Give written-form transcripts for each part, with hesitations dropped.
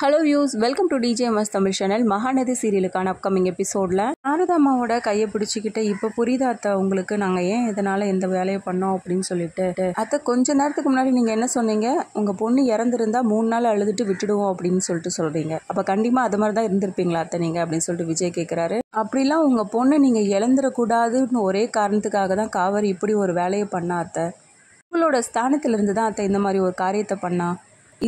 Hello views, welcome to DJMS Tamil channel. Mahanadhi சீரியலுக்கான upcoming எபிசோடில் சாரதாம்மாவோட கையை பிடிச்சிக்கிட்டு இப்போ புரியுதா அத்தை உங்களுக்கு நாங்கள் ஏன் இதனால் இந்த வேலையை பண்ணோம் அப்படின்னு சொல்லிட்டு. அத்தை கொஞ்ச நேரத்துக்கு முன்னாடி நீங்கள் என்ன சொன்னீங்க, உங்கள் பொண்ணு இறந்துருந்தா 3 நாள் அழுதுட்டு விட்டுடுவோம் அப்படின்னு சொல்லிட்டு சொல்கிறீங்க. அப்போ கண்டிப்பாக அது மாதிரி தான் இருந்திருப்பீங்களா அத்தை நீங்கள் அப்படின்னு சொல்லிட்டு விஜய் கேட்குறாரு. அப்படிலாம் உங்கள் பொண்ணை நீங்கள் இழந்துடக்கூடாதுன்னு ஒரே காரணத்துக்காக தான் காவேரி இப்படி ஒரு வேலையை பண்ணா அத்தை. உங்களோட ஸ்தானத்திலிருந்து தான் அத்தை இந்த மாதிரி ஒரு காரியத்தை பண்ணா.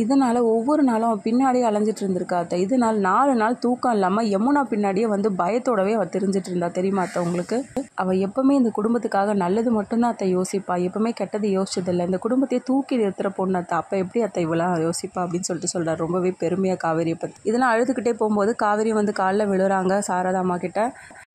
இதனால் ஒவ்வொரு நாளும் அவன் பின்னாடியே அலைஞ்சிட்டு இருந்திருக்கா அத்தை. இதனால் 4 நாள் தூக்கம் இல்லாமல் யமுனா பின்னாடியே வந்து பயத்தோடவே அவள் தெரிஞ்சிட்டு இருந்தா. தெரியுமா அத்தை உங்களுக்கு? அவள் எப்பவுமே இந்த குடும்பத்துக்காக நல்லது மட்டும்தான் அத்தை யோசிப்பா. எப்பவுமே கெட்டது யோசிச்சதில்லை. இந்த குடும்பத்தையே தூக்கி நிறுத்துற பொண்ணு அத்தை. அப்போ எப்படி அத்தை இவ்வளோ யோசிப்பா அப்படின்னு சொல்லிட்டு சொல்கிறார். ரொம்பவே பெருமையாக காவேரியை பற்றி. இதெல்லாம் அழுதுகிட்டே போகும்போது காவேரி வந்து காலில் விழுறாங்க சாரதாம்மா கிட்ட.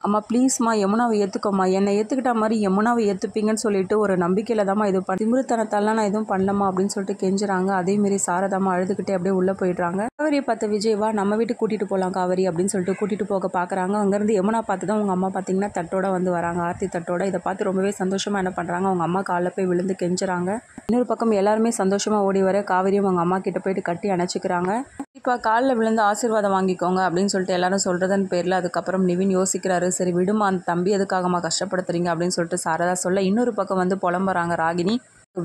அம்மா ப்ளீஸ்மா யமுனாவை ஏற்றுக்கோம்மா, என்னை ஏற்றுக்கிட்ட மாதிரி யமுனாவை ஏற்றுப்பீங்கன்னு சொல்லிட்டு ஒரு நம்பிக்கையில் தாம்மா இது திமிருத்தனத்தாலாம் நான் எதுவும் பண்ணலமா அப்படின்னு சொல்லிட்டு கெஞ்சுறாங்க. அதேமாரி சாரதாம்மா அழுதுகிட்டே அப்படியே உள்ளே போயிடுறாங்க. காவேரியை பார்த்த விஜய்வா நம்ம வீட்டுக்கு கூட்டிகிட்டு போகலாம் காவேரி அப்படின்னு சொல்லிட்டு கூட்டிகிட்டு போக பார்க்குறாங்க. அங்கேருந்து யமுனா பார்த்து தான் உங்கள் அம்மா பார்த்தீங்கன்னா தட்டோட வந்து வராங்க, ஆர்த்தி தட்டோட. இதை பார்த்து ரொம்பவே சந்தோஷமாக என்ன பண்ணுறாங்க, அவங்க அம்மா காலில் போய் விழுந்து கெஞ்சுறாங்க. இன்னொரு பக்கம் எல்லாருமே சந்தோஷமாக ஓடி வர காவேரியும் அவங்க அம்மா கிட்ட போயிட்டு கட்டி அணைச்சிக்கிறாங்க. இப்போ காலில் விழுந்து ஆசீர்வாதம் வாங்கிக்கோங்க அப்படின்னு சொல்லிட்டு எல்லாரும் சொல்கிறதன் பேரில் அதுக்கப்புறம் நிவின் யோசிக்கிறாரு. சரி விடுமா, அந்த தம்பி எதுக்காகமா கஷ்டப்படுத்துறீங்க அப்படின்னு சொல்லிட்டு சாரதா சொல்ல, இன்னொரு பக்கம் வந்து புலம்புறாங்க ராகினி.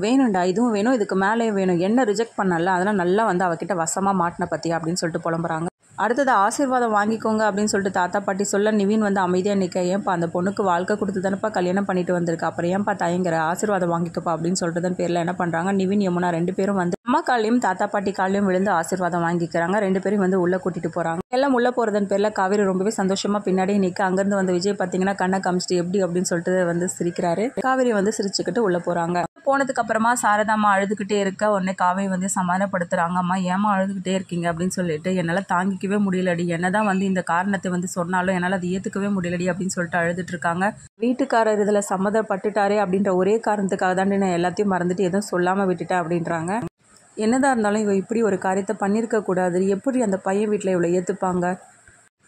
வேணும்டா, இதுவும் வேணும், இதுக்கு மேலே வேணும், என்ன ரிஜெக்ட் பண்ணல அதெல்லாம் நல்லா வந்து அவகிட்ட வசமாக மாட்டின பற்றியா அப்படின்னு சொல்லிட்டு புலம்புறாங்க. அடுத்தது ஆசீர்வாதம் வாங்கிக்கோங்க அப்படின்னு சொல்லிட்டு தாத்தா பாட்டி சொல்ல நிவின் வந்து அமைதியாக நிற்க, ஏன்ப்பா அந்த பொண்ணுக்கு வாழ்க்கை கொடுத்து தானப்பா கல்யாணம் பண்ணிட்டு வந்திருக்கு, அப்புறம் ஏன்ப்பா தயங்குற, ஆசீர்வாதம் வாங்கிக்கப்பா அப்படின்னு சொல்கிறதன் பேரில் என்ன பண்ணுறாங்க, நிவின் யமுனா 2 பேரும் வந்து அம்மா காலையும் தாத்தா பாட்டி காலையும் விழுந்து ஆசீர்வாதம் வாங்கிக்கிறாங்க. 2 பேரும் வந்து உள்ளே கூட்டிகிட்டு போகிறாங்க. எல்லாம் உள்ளே போகிறதன் பேரில் காவேரி ரொம்பவே சந்தோஷமாக பின்னாடியே நிற்க, அங்கேருந்து வந்து விஜய் பார்த்தீங்கன்னா கண்ணை காமிச்சிட்டு எப்படி அப்படின்னு சொல்லிட்டு வந்து சிரிக்கிறாரு. காவேரி வந்து சிரிச்சுக்கிட்டு உள்ளே போகிறாங்க. போனதுக்கு அப்புறமா சாரதாம்மா அழுதுகிட்டே இருக்க உடனே காவேரி வந்து சமாதானப்படுத்துறாங்க. அம்மா ஏமா அழுதுகிட்டே இருக்கீங்க அப்படின்னு சொல்லிட்டு, என்னால் தாங்கிக்கவே முடியலடி, என்னதான் வந்து இந்த காரணத்தை வந்து சொன்னாலும் என்னால் அதை ஏற்றுக்கவே முடியலடி அப்படின்னு சொல்லிட்டு அழுதுட்டு இருக்காங்க. வீட்டுக்காரர் இதில் சம்மதப்பட்டுட்டாரே அப்படின்ற ஒரே காரணத்துக்காக தான் நான் எல்லாத்தையும் மறந்துட்டு எதுவும் சொல்லாமல் விட்டுட்டேன் அப்படின்றாங்க. என்னதான் இருந்தாலும் இவ இப்படி ஒரு காரியத்தை பண்ணியிருக்க கூடாது, எப்படி அந்த பையன் வீட்டில் இவ்வளோ ஏற்றுப்பாங்க,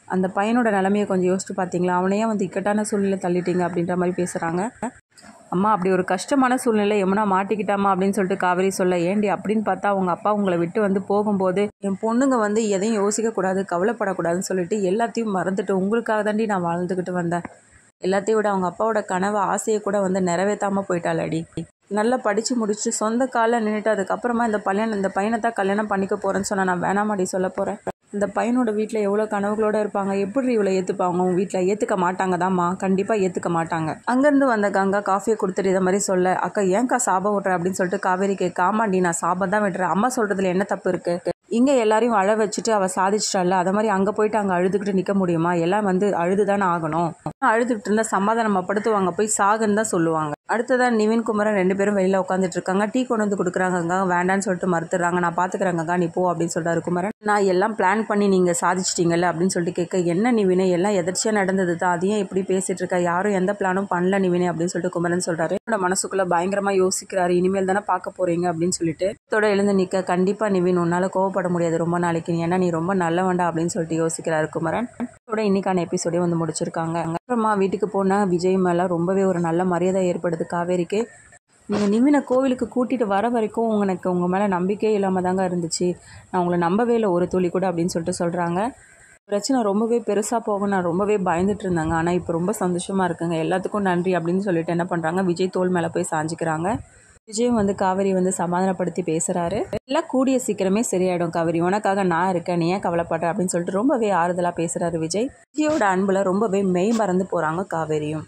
அந்த பையனோட நிலைமையை கொஞ்சம் யோசிச்சு பார்த்தீங்களா, அவனையே வந்து இக்கட்டான சூழ்நிலை தள்ளிட்டீங்க அப்படின்ற மாதிரி பேசுகிறாங்க. அம்மா அப்படி ஒரு கஷ்டமான சூழ்நிலை யமுனா மாட்டிக்கிட்டாமா அப்படின்னு சொல்லிட்டு காவேரி சொல்ல, ஏண்டி அப்படின்னு பார்த்தா அவங்க அப்பா உங்களை விட்டு வந்து போகும்போது என் பொண்ணுங்க வந்து எதையும் யோசிக்கக்கூடாது, கவலைப்படக்கூடாதுன்னு சொல்லிட்டு எல்லாத்தையும் மறந்துட்டு உங்களுக்காக தாண்டி நான் வாழ்ந்துக்கிட்டு வந்தேன். எல்லாத்தையும் விட அவங்க அப்பாவோட கனவு ஆசையை கூட வந்து நிறைவேற்றாமல் போயிட்டாளடி. நல்லா படித்து முடிச்சு சொந்த காலில் நின்றுட்டு அதுக்கப்புறமா இந்த பையனை தான் கல்யாணம் பண்ணிக்க போகிறேன்னு சொன்னால் நான் வேணாமாடி சொல்ல போகிறேன். இந்த பையனோட வீட்டில் எவ்வளோ கனவுகளோடு இருப்பாங்க, எப்படி இவ்வளோ ஏற்றுப்பாங்க, அவங்க வீட்டில் ஏற்றுக்க மாட்டாங்க தான்மா, கண்டிப்பாக ஏற்றுக்க மாட்டாங்க. அங்கேருந்து வந்த கங்கா காஃபியை கொடுத்துட்டு இதை மாதிரி சொல்ல, அக்கா ஏன்க்கா சாபம் விட்ற அப்படின்னு சொல்லிட்டு காவேரி கேட்க, ஆமாண்டி நான் சாபம் தான் விடுறேன், அம்மா சொல்கிறதுல என்ன தப்பு இருக்குது, இங்கே எல்லாரையும் அழ வச்சுட்டு அவள் சாதிச்சிட்டால, அதை மாதிரி அங்கே போயிட்டு அங்கே அழுதுகிட்டு நிற்க முடியுமா, எல்லாம் வந்து அழுது தானே ஆகணும், அழுதுகிட்டு இருந்தால் சமாதானப்படுத்துவாங்க, போய் சாகுன்னு தான் சொல்லுவாங்க. அடுத்ததான் நிவின் குமரன் 2 பேரும் வெளியில் உட்காந்துட்டு இருக்காங்க. டீ கொண்டு வந்து கொடுக்குறாங்க, வேண்டான்னு சொல்லிட்டு மறுத்துறாங்க. நான் பார்த்துக்கிறேங்கக்கா நீ போ அப்படின்னு சொல்கிறாரு குமரன். நான் எல்லாம் பிளான் பண்ணி நீங்கள் சாதிச்சிட்டிங்கல்ல அப்படின்னு சொல்லிட்டு கேட்க, என்ன நிவினே எல்லாம் எதிர்ச்சியாக நடந்தது தான், அதையும் எப்படி பேசிகிட்டு இருக்கா, யாரும் எந்த பிளானும் பண்ணல நிவினே அப்படின்னு சொல்லிட்டு குமரன் சொல்கிறாரு. என்னோட மனசுக்குள்ளே பயங்கரமாக யோசிக்கிறாரு, இனிமேல் தானே பார்க்க போகிறீங்க அப்படின்னு சொல்லிட்டு இதோட எழுந்து நிற்க, கண்டிப்பாக நிவின் உன்னால் கோவப்பட முடியாது ரொம்ப நாளைக்கு, ஏன்னா நீ ரொம்ப நல்லவண்டா அப்படின்னு சொல்லிட்டு யோசிக்கிறாரு குமரன். இதோட இன்னைக்கான எபிசோடே வந்து முடிச்சிருக்காங்க. அப்புறமா வீட்டுக்கு போனால் விஜய் மேலே ரொம்பவே ஒரு நல்ல மரியாதை ஏற்படுது காவேரிக்கு. நீங்கள் நிவினை கோவிலுக்கு கூட்டிகிட்டு வர வரைக்கும் உங்கள் மேலே நம்பிக்கையே இல்லாமல் தாங்க இருந்துச்சு, நான் உங்களை நம்பவே இல்லை ஒரு துளி கூட அப்படின்னு சொல்லிட்டு சொல்கிறாங்க. பிரச்சனை ரொம்பவே பெருசாக போக நான் ரொம்பவே பயந்துட்டு இருந்தாங்க, ஆனால் இப்போ ரொம்ப சந்தோஷமாக இருக்குங்க, எல்லாத்துக்கும் நன்றி அப்படின்னு சொல்லிட்டு என்ன பண்ணுறாங்க, விஜய் தோள் மேலே போய் சாஞ்சிக்கிறாங்க. விஜயும் வந்து காவேரி வந்து சமாதானப்படுத்தி பேசுகிறாரு. எல்லாம் கூடிய சீக்கிரமே சரியாயிடும் காவேரி, உனக்காக நான் இருக்கேன், நீ ஏன் கவலைப்படுற அப்படின்னு சொல்லிட்டு ரொம்பவே ஆறுதலாக பேசுகிறாரு விஜய். விஜயோட அன்பில் ரொம்பவே மெய் மறந்து போகிறாங்க காவேரியும்.